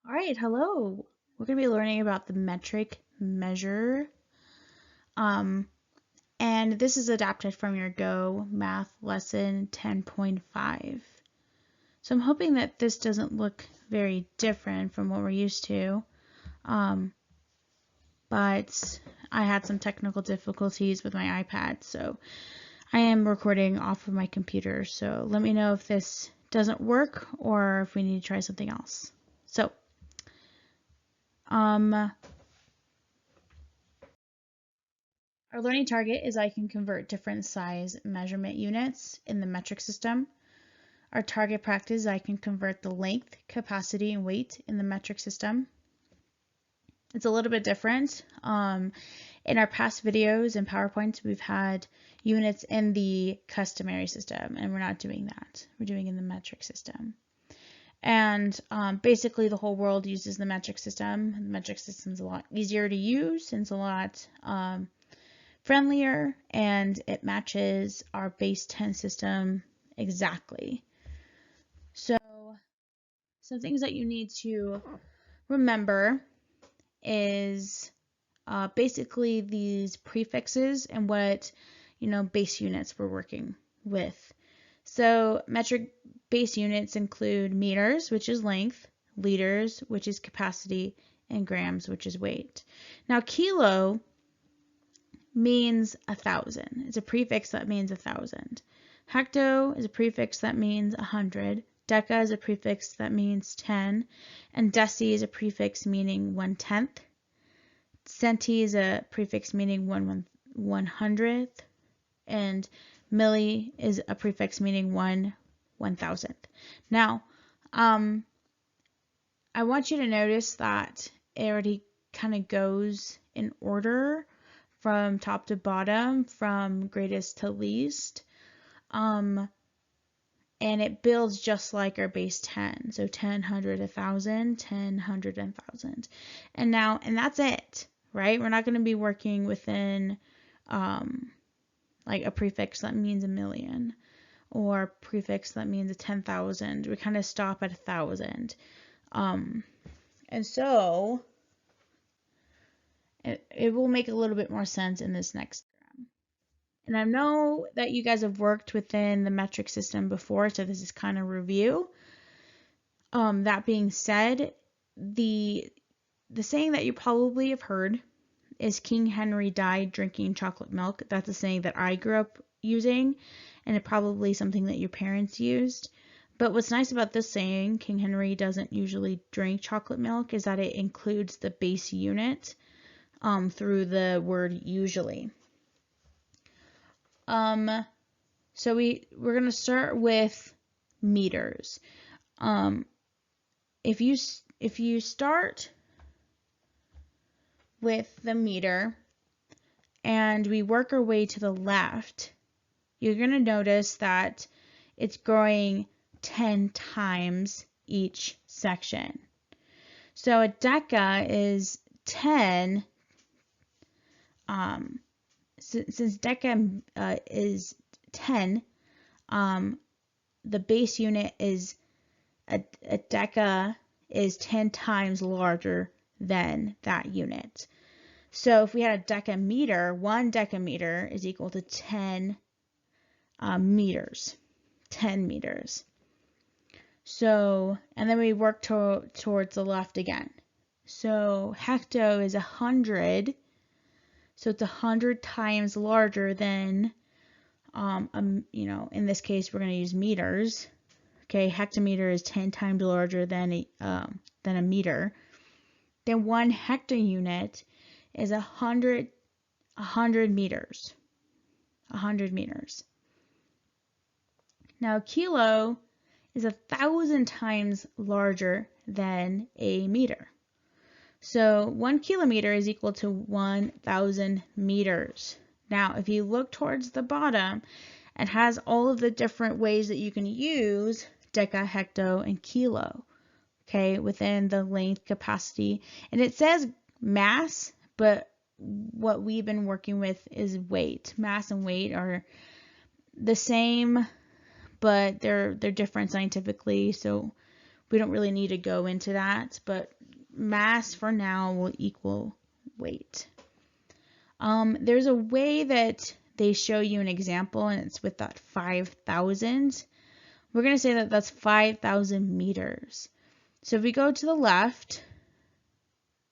All right, hello. We're going to be learning about the metric measure. Um, and this is adapted from your Go math lesson 10.5. So I'm hoping that this doesn't look very different from what we're used to. But I had some technical difficulties with my iPad, so I am recording off of my computer. So let me know if this doesn't work or if we need to try something else. So, our learning target is I can convert different size measurement units in the metric system. Our target practice is I can convert the length, capacity, and weight in the metric system. It's a little bit different. In our past videos and PowerPoints, we've had units in the customary system, and we're not doing that. We're doing it in the metric system. And basically, the whole world uses the metric system. The metric system is a lot easier to use, and it's a lot friendlier, and it matches our base 10 system exactly. So some things that you need to remember is basically these prefixes and what base units we're working with. So metric base units include meters, which is length, liters, which is capacity, and grams, which is weight. Now kilo means 1,000. It's a prefix that means 1,000. Hecto is a prefix that means 100. Deca is a prefix that means 10. And deci is a prefix meaning 1/10. Centi is a prefix meaning 1/100th. And milli is a prefix meaning 1/1000th. Now, I want you to notice that it already kind of goes in order from top to bottom, from greatest to least. And it builds just like our base 10. So 10, 100, 1,000, 10, 100, and 1,000. And that's it, right? We're not going to be working within like a prefix that means 1,000,000 or a prefix that means 10,000. We kind of stop at 1,000. And so it will make a little bit more sense in this next diagram. And I know that you guys have worked within the metric system before, so this is kind of review. That being said, the saying that you probably have heard is King Henry died drinking chocolate milk. That's a saying that I grew up using, and it's probably something that your parents used. But what's nice about this saying, King Henry doesn't usually drink chocolate milk, is that it includes the base unit through the word usually. So we're gonna start with meters. If you start with the meter and we work our way to the left, you're gonna notice that it's growing 10 times each section. So a deca is 10. Since deca is 10, the base unit is a deca is 10 times larger than that unit. So if we had a decameter, 1 decameter is equal to 10 meters. 10 meters. So, and then we work towards the left again. So hecto is 100. So it's 100 times larger than, in this case, we're going to use meters. Okay, hectometer is 10 times larger than a meter. Then 1 hectounit is 100 meters. 100 meters. Now, kilo is 1,000 times larger than a meter. So 1 kilometer is equal to 1,000 meters. Now, if you look towards the bottom, it has all of the different ways that you can use deca, hecto, and kilo, okay, within the length, capacity. And it says mass, but what we've been working with is weight. Mass and weight are the same, but they're different scientifically. So we don't really need to go into that, but mass for now will equal weight. There's a way that they show you an example, and it's with that 5,000. We're going to say that that's 5,000 meters. So if we go to the left,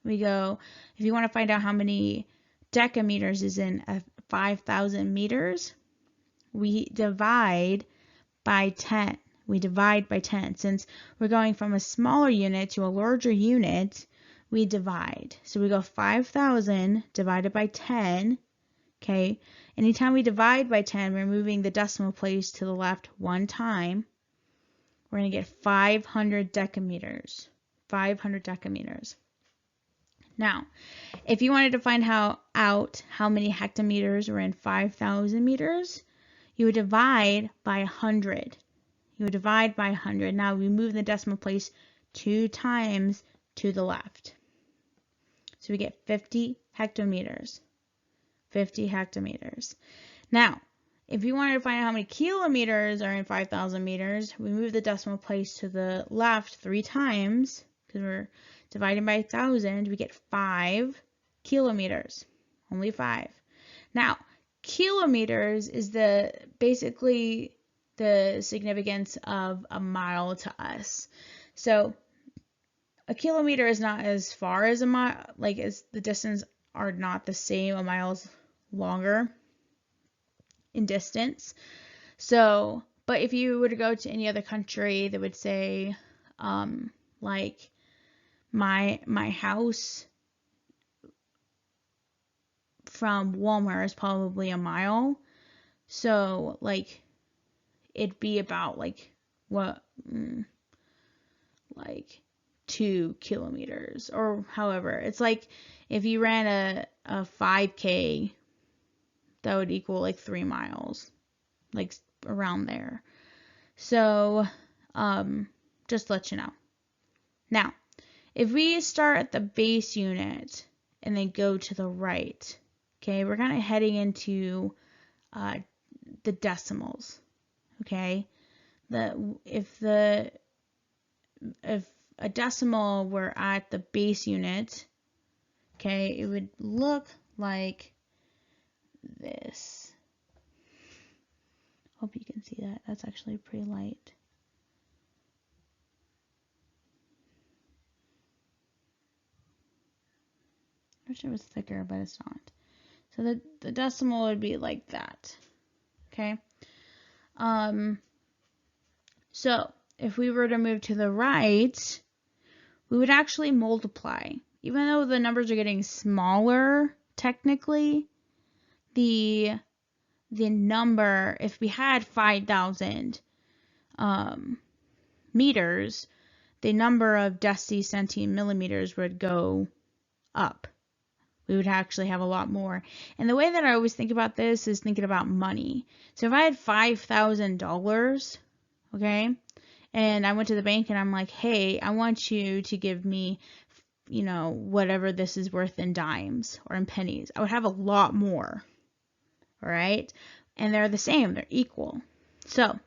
we go, if you want to find out how many decameters is in 5,000 meters, we divide by 10. We divide by 10. Since we're going from a smaller unit to a larger unit, we divide. So we go 5,000 divided by 10. Okay. Anytime we divide by 10, we're moving the decimal place to the left one time. We're going to get 500 decameters. 500 decameters. Now, if you wanted to find out how many hectometers were in 5,000 meters, you would divide by 100. You would divide by 100. Now we move the decimal place 2 times to the left. So we get 50 hectometers. 50 hectometers. Now, if you wanted to find out how many kilometers are in 5,000 meters, we move the decimal place to the left 3 times, because we're dividing by 1,000, we get 5 kilometers. Only 5. Now, kilometers is basically the significance of a mile to us. So a kilometer is not as far as a mile, like as the distance are not the same, a mile's longer in distance. So, but if you were to go to any other country, they would say, like my house from Walmart is probably a mile. So like it'd be about like 2 kilometers or however. It's like if you ran a 5K, that would equal like 3 miles, like around there. So just to let you know. Now, if we start at the base unit and then go to the right, okay, we're kind of heading into the decimals. Okay, if a decimal were at the base unit, okay, it would look like this. Hope you can see that. That's actually pretty light. I wish it was thicker, but it's not. So the decimal would be like that. Okay. So if we were to move to the right, we would actually multiply. Even though the numbers are getting smaller, technically, the number, if we had 5,000 meters, the number of decimillimeters would go up. We would actually have a lot more. And the way that I always think about this is thinking about money. So if I had $5,000, okay, and I went to the bank and I'm like, hey, I want you to give me, you know, whatever this is worth in dimes or in pennies, I would have a lot more. All right. And they're the same. They're equal. So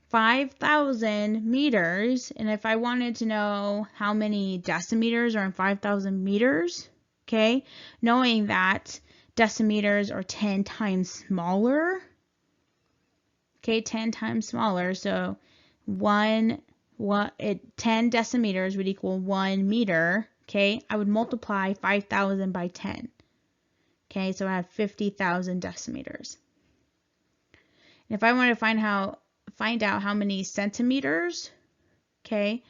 5,000 meters. And if I wanted to know how many decimeters are in 5,000 meters, okay, knowing that decimeters are 10 times smaller, okay, 10 times smaller, so 10 decimeters would equal 1 meter, okay, I would multiply 5,000 by 10, okay, so I have 50,000 decimeters. And if I want to find out how many centimeters, okay,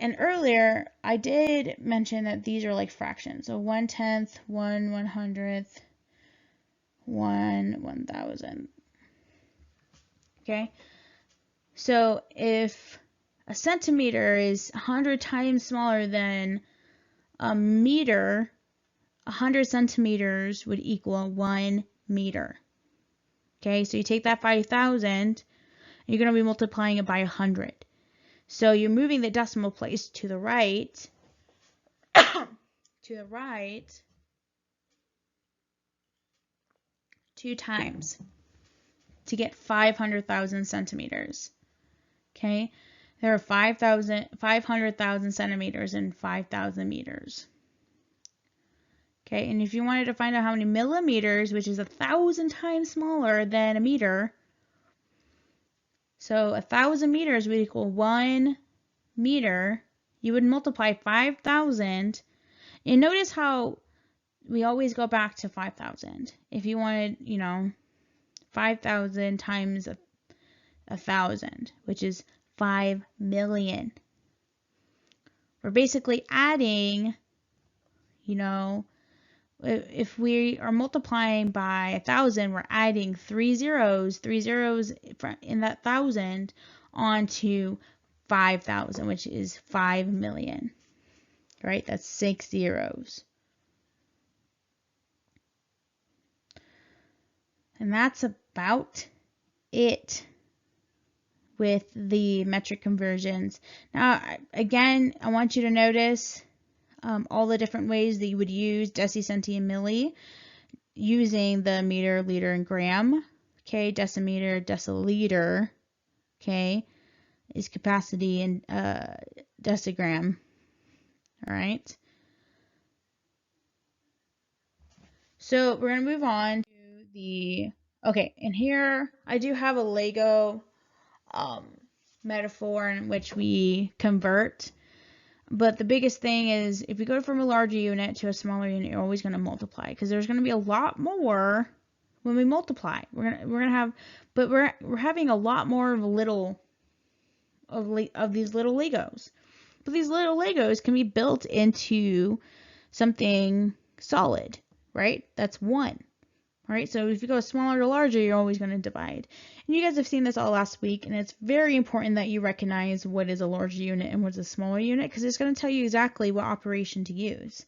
and earlier, I did mention that these are like fractions. So 1/10, 1/100th, 1/1000. Okay? So if a centimeter is 100 times smaller than a meter, 100 centimeters would equal 1 meter. Okay? So you take that 5,000, and you're going to be multiplying it by 100. So you're moving the decimal place to the right, to the right 2 times to get 500,000 centimeters. Okay. There are 500,000 centimeters and 5,000 meters. Okay, and if you wanted to find out how many millimeters, which is 1,000 times smaller than a meter, so 1,000 meters would equal 1 meter, you would multiply 5,000. And notice how we always go back to 5,000. If you wanted, 5,000 times 1,000, which is 5 million. We're basically adding, if we are multiplying by 1,000, we're adding 3 zeros in that 1,000 onto 5,000, which is 5 million, right? That's 6 zeros. And that's about it with the metric conversions. Now, again, I want you to notice all the different ways that you would use deci, centi, and milli using the meter, liter, and gram. Okay, decimeter, deciliter, okay, is capacity and decigram. All right. So we're going to move on to the, okay, and here I do have a Lego metaphor in which we convert. But the biggest thing is if we go from a larger unit to a smaller unit, you're always going to multiply because there's going to be a lot more when we multiply. We're gonna have, but we're having a lot more of these little Legos. But these little Legos can be built into something solid, right? That's one. Right? So if you go smaller to larger, you're always going to divide. And you guys have seen this all last week, and it's very important that you recognize what is a larger unit and what's a smaller unit, because it's going to tell you exactly what operation to use.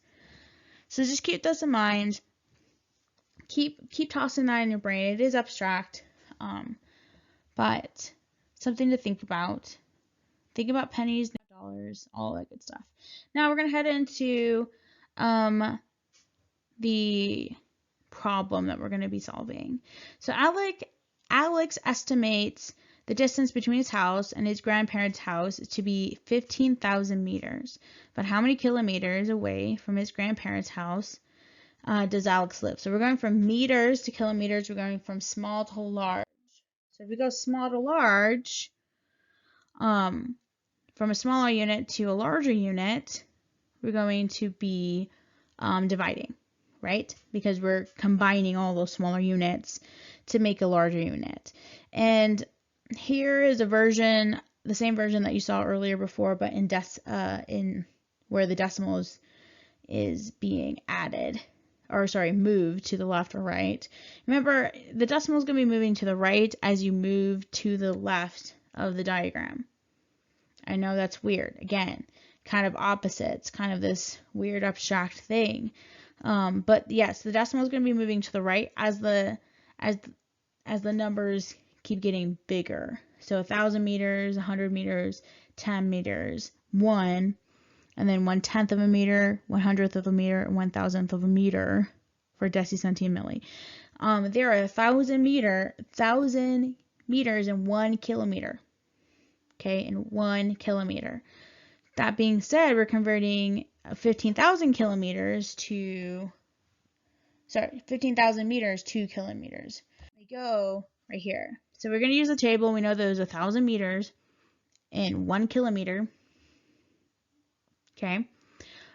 So just keep this in mind. Keep tossing that in your brain. It is abstract, but something to think about. Think about pennies, dollars, all that good stuff. Now we're going to head into the problem that we're going to be solving. So Alex estimates the distance between his house and his grandparents' house to be 15,000 meters. But how many kilometers away from his grandparents' house does Alex live? So we're going from meters to kilometers. We're going from small to large. So if we go small to large, from a smaller unit to a larger unit, we're going to be dividing, right? Because we're combining all those smaller units to make a larger unit. And here is a version, the same version that you saw earlier before, but in where the decimal is being added, or sorry, moved to the left or right. Remember, the decimal is going to be moving to the right as you move to the left of the diagram. I know that's weird. Again, kind of opposites, kind of this weird abstract thing. But yes, the decimal is going to be moving to the right as the numbers keep getting bigger. So 1,000 meters, 100 meters, 10 meters, 1, and then 1/10 of a meter, 1/100th of a meter, and 1,000th of a meter for deci, centi, and milli. There are 1,000 meters in 1 kilometer. Okay, in 1 kilometer. That being said, we're converting 15,000 meters to kilometers. We go right here. So we're going to use the table. We know there's 1,000 meters in 1 kilometer. Okay.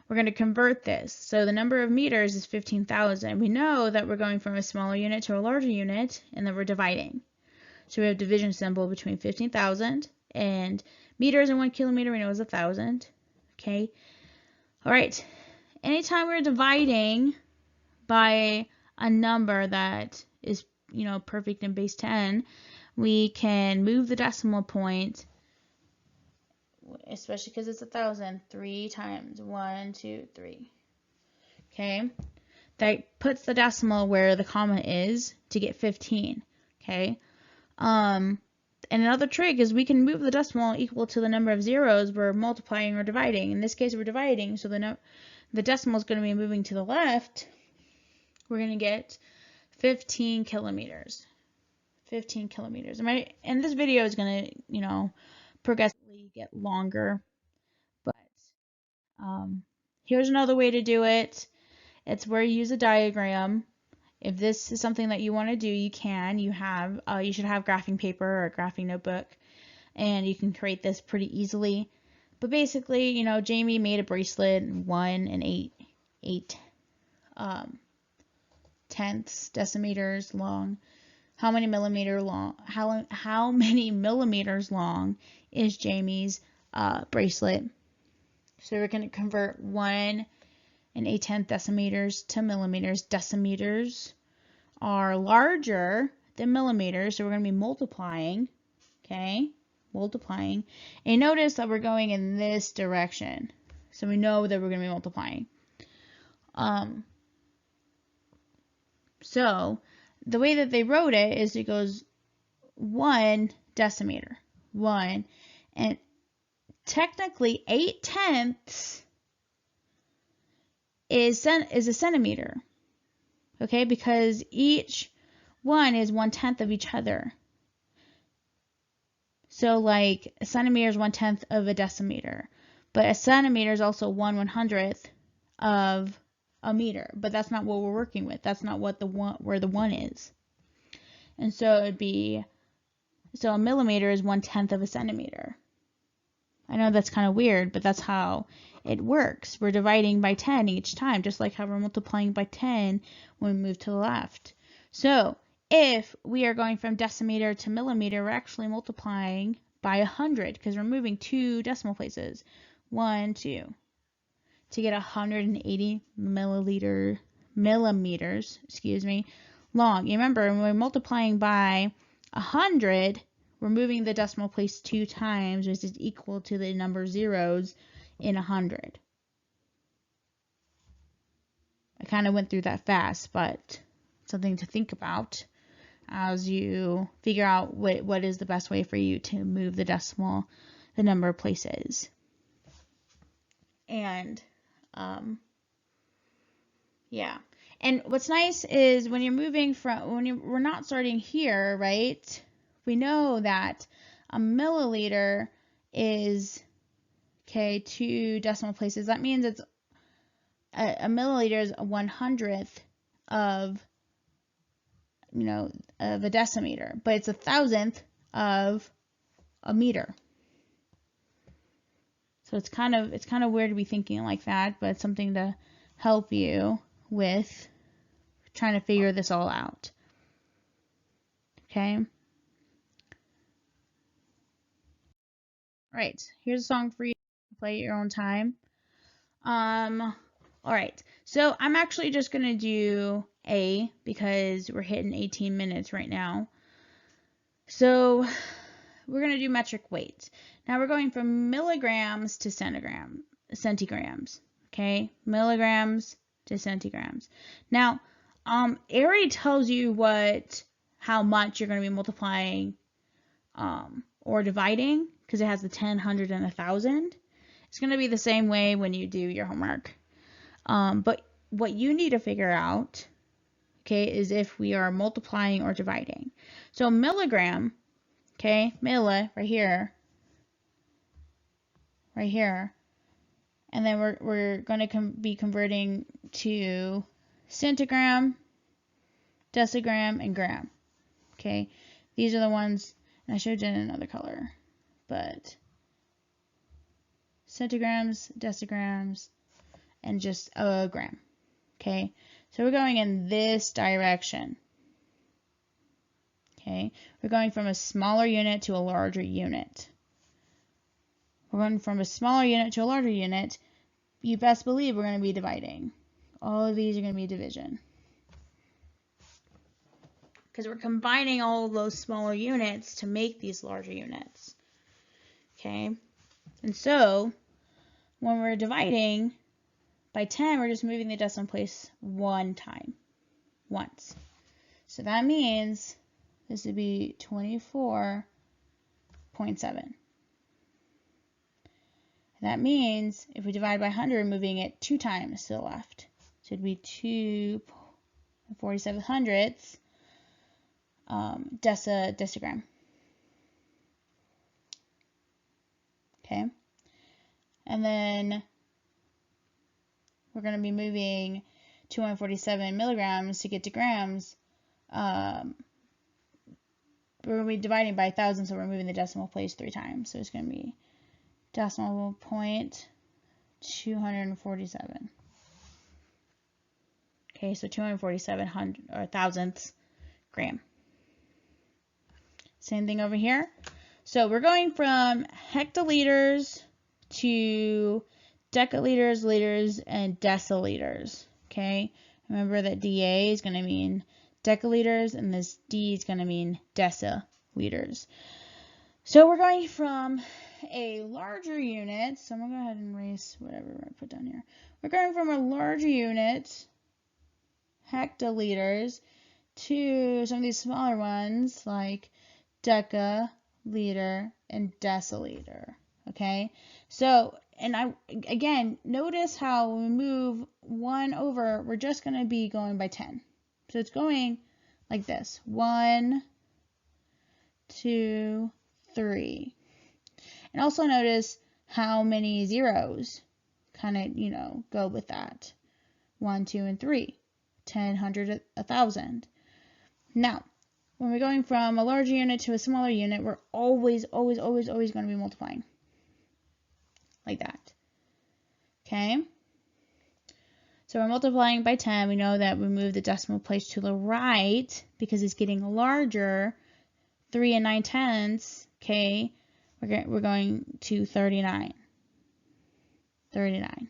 We're going to convert this. So the number of meters is 15,000. We know that we're going from a smaller unit to a larger unit, and then we're dividing. So we have division symbol between 15,000 and meters in 1 kilometer, we know is 1,000. Okay. All right. Anytime we're dividing by a number that is, perfect in base 10, we can move the decimal point, especially because it's 1,000, 3 times. 1, 2, 3. Okay. That puts the decimal where the comma is to get 15. Okay. And another trick is we can move the decimal equal to the number of zeros we're multiplying or dividing. In this case, we're dividing, so the decimal is going to be moving to the left. We're going to get 15 kilometers. 15 kilometers. And this video is going to, progressively get longer. But here's another way to do it. It's where you use a diagram. If this is something that you want to do, you can. You should have graphing paper or a graphing notebook, and you can create this pretty easily. But basically, you know, Jamie made a bracelet 1 and 8 tenths decimeters long. How many millimeters long is Jamie's bracelet? So we're going to convert 1 and 8/10 decimeters to millimeters. Decimeters are larger than millimeters, so we're going to be multiplying, okay? Multiplying. And notice that we're going in this direction. So we know that we're going to be multiplying. So the way that they wrote it is it goes 1 decimeter. 1. And technically 8/10 is a centimeter. Okay, because each one is 1/10 of each other. So like a centimeter is 1/10 of a decimeter, but a centimeter is also 1/100th of a meter. But that's not what we're working with. That's not what where the 1 is. And so a millimeter is 1/10 of a centimeter. I know that's kind of weird, but that's how it works. We're dividing by 10 each time, just like how we're multiplying by 10 when we move to the left. So if we are going from decimeter to millimeter, we're actually multiplying by 100 because we're moving 2 decimal places. 1, 2. To get 180 millimeters, long. You remember, when we're multiplying by 100, we're moving the decimal place 2 times, which is equal to the number zeros in 100. I kind of went through that fast, but something to think about as you figure out what is the best way for you to move the number of places. And yeah. And what's nice is when you're moving we're not starting here, right? We know that a milliliter is, 2 decimal places. That means it's a milliliter is a 100th of, of a decimeter, but it's 1,000th of a meter. So it's kind of weird to be thinking like that, but it's something to help you with trying to figure this all out. Okay. Right. Here's a song for you to play at your own time. All right. So I'm actually just gonna do A because we're hitting 18 minutes right now. So we're gonna do metric weights. Now we're going from milligrams to centigrams. Okay, milligrams to centigrams. Now, it already tells you how much you're going to be multiplying or dividing because it has the 10, 100, and 1,000. It's going to be the same way when you do your homework. But what you need to figure out, is if we are multiplying or dividing. So milligram, milli, right here, and then we're going to be converting to centigram, decigram, and gram. Okay, these are the ones, and I should have done another color, but centigrams, decigrams, and just a gram. Okay, so we're going in this direction. Okay, we're going from a smaller unit to a larger unit. We're going from a smaller unit to a larger unit. You best believe we're going to be dividing. All of these are going to be division. Because we're combining all of those smaller units to make these larger units. Okay? And so, when we're dividing by 10, we're just moving the decimal place one time. Once. So that means this would be 24.7. That means if we divide by 100, we're moving it 2 times to the left. So it'd be 2 47/100ths decigram. okay? And then we're going to be moving 247 milligrams to get to grams. We're going to be dividing by 1,000, so we're moving the decimal place 3 times. So it's going to be decimal point 247. Okay, so 247 thousandths gram. Same thing over here. So we're going from hectoliters to deciliters, liters, and deciliters. Okay, remember that DA is going to mean deciliters, and this D is going to mean deciliters. So we're going from a larger unit. So I'm going to go ahead and erase whatever I put down here. We're going from a larger unit, hectoliters, to some of these smaller ones like decaliter and deciliter. Okay, so, and again, notice how when we move 1 over, we're just going to be going by 10. So it's going like this: 1, 2, 3. And also notice how many zeros kind of, go with that. 1, 2, and 3. 10, 100, 1,000. Now, when we're going from a larger unit to a smaller unit, we're always going to be multiplying. Like that. Okay? So we're multiplying by 10. We know that we move the decimal place to the right because it's getting larger. 3 and 9/10. Okay? We're going to 39. 39.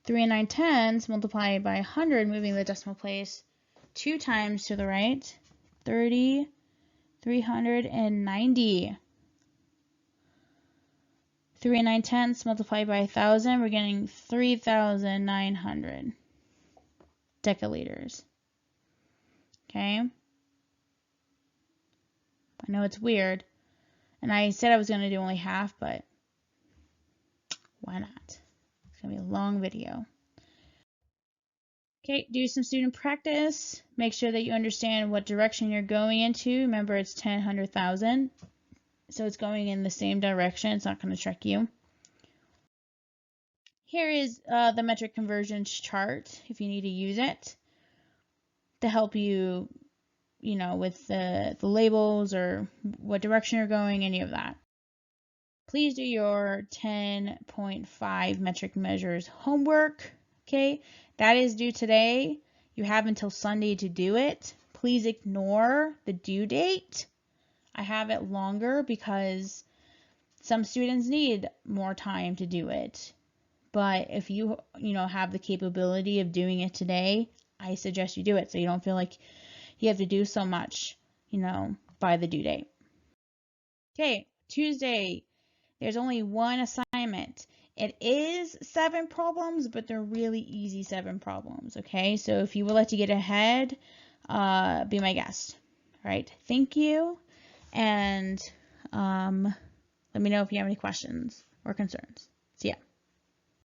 3 and 9/10 multiplied by 100, moving the decimal place 2 times to the right. 390. 3 and 9/10 multiplied by 1,000, we're getting 3,900 deciliters. Okay? I know it's weird. And I said I was going to do only half, but why not? It's going to be a long video. Okay, do some student practice. Make sure that you understand what direction you're going into. Remember, it's 10, 100,000. So it's going in the same direction. It's not going to trick you. Here is the metric conversions chart if you need to use it to help you, with the labels or what direction you're going, any of that. Please do your 10.5 metric measures homework. Okay, that is due today. You have until Sunday to do it. Please ignore the due date. I have it longer because some students need more time to do it. But if you have the capability of doing it today, I suggest you do it so you don't feel like you have to do so much, by the due date. Okay, Tuesday, there's only one assignment. It is 7 problems, but they're really easy 7 problems, okay? So if you would like to get ahead, be my guest. All right, thank you, and let me know if you have any questions or concerns. See ya.